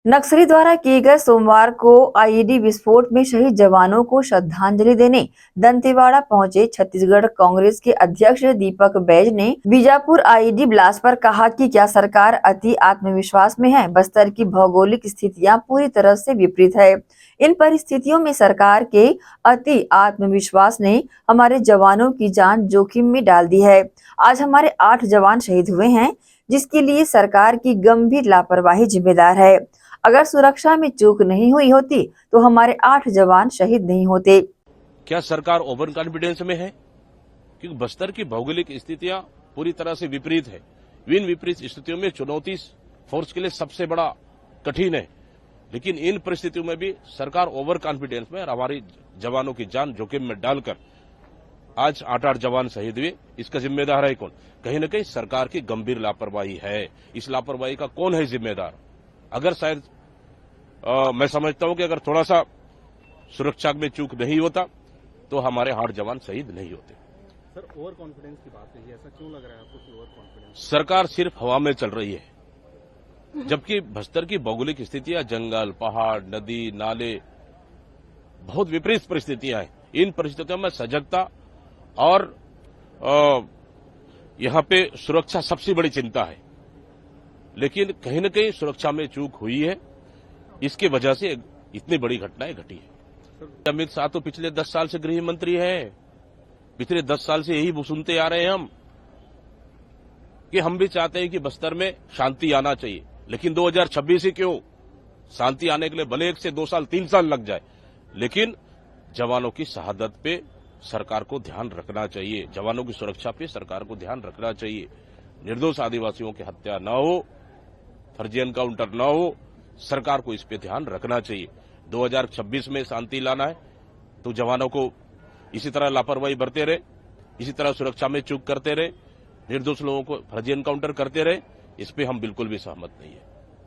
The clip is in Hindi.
नक्सली द्वारा किए गए सोमवार को आईईडी विस्फोट में शहीद जवानों को श्रद्धांजलि देने दंतेवाड़ा पहुंचे छत्तीसगढ़ कांग्रेस के अध्यक्ष दीपक बैज ने बीजापुर आईईडी ब्लास्ट पर कहा कि क्या सरकार अति आत्मविश्वास में है। बस्तर की भौगोलिक स्थितियां पूरी तरह से विपरीत है। इन परिस्थितियों में सरकार के अति आत्मविश्वास ने हमारे जवानों की जान जोखिम में डाल दी है। आज हमारे 8 जवान शहीद हुए हैं, जिसके लिए सरकार की गंभीर लापरवाही जिम्मेदार है। अगर सुरक्षा में चूक नहीं हुई होती तो हमारे 8 जवान शहीद नहीं होते। क्या सरकार ओवर कॉन्फिडेंस में है? क्योंकि बस्तर की भौगोलिक स्थितियां पूरी तरह से विपरीत है। इन विपरीत स्थितियों में चुनौती फोर्स के लिए सबसे बड़ा कठिन है, लेकिन इन परिस्थितियों में भी सरकार ओवर कॉन्फिडेंस में और हमारी जवानों की जान जोखिम में डालकर आज 8 जवान शहीद हुए। इसका जिम्मेदार है कौन? कहीं न कहीं सरकार की गंभीर लापरवाही है। इस लापरवाही का कौन है जिम्मेदार? अगर शायद मैं समझता हूं कि अगर थोड़ा सा सुरक्षा में चूक नहीं होता तो हमारे 8 जवान शहीद नहीं होते। सर, ओवर कॉन्फिडेंस की बात है, ऐसा क्यों लग रहा है आपको कि ओवर कॉन्फिडेंस? सरकार सिर्फ हवा में चल रही है, जबकि बस्तर की भौगोलिक स्थितियां जंगल, पहाड़, नदी, नाले बहुत विपरीत परिस्थितियां हैं। इन परिस्थितियों में सजगता और यहां पे सुरक्षा सबसे बड़ी चिंता है, लेकिन कहीं न कहीं सुरक्षा में चूक हुई है। इसकी वजह से इतनी बड़ी घटनाएं घटी है। अमित शाह तो पिछले 10 साल से गृह मंत्री हैं। पिछले 10 साल से यही सुनते आ रहे हैं हम कि हम भी चाहते हैं कि बस्तर में शांति आना चाहिए, लेकिन 2026 ही क्यों? शांति आने के लिए भले 1 से 2 साल 3 साल लग जाए, लेकिन जवानों की शहादत पे सरकार को ध्यान रखना चाहिए। जवानों की सुरक्षा पे सरकार को ध्यान रखना चाहिए। निर्दोष आदिवासियों की हत्या न हो, फर्जी एनकाउंटर न हो, सरकार को इस पे ध्यान रखना चाहिए। 2026 में शांति लाना है तो जवानों को इसी तरह लापरवाही बरते रहे, इसी तरह सुरक्षा में चूक करते रहे, निर्दोष लोगों को फर्जी एनकाउंटर करते रहे, इस पे हम बिल्कुल भी सहमत नहीं है।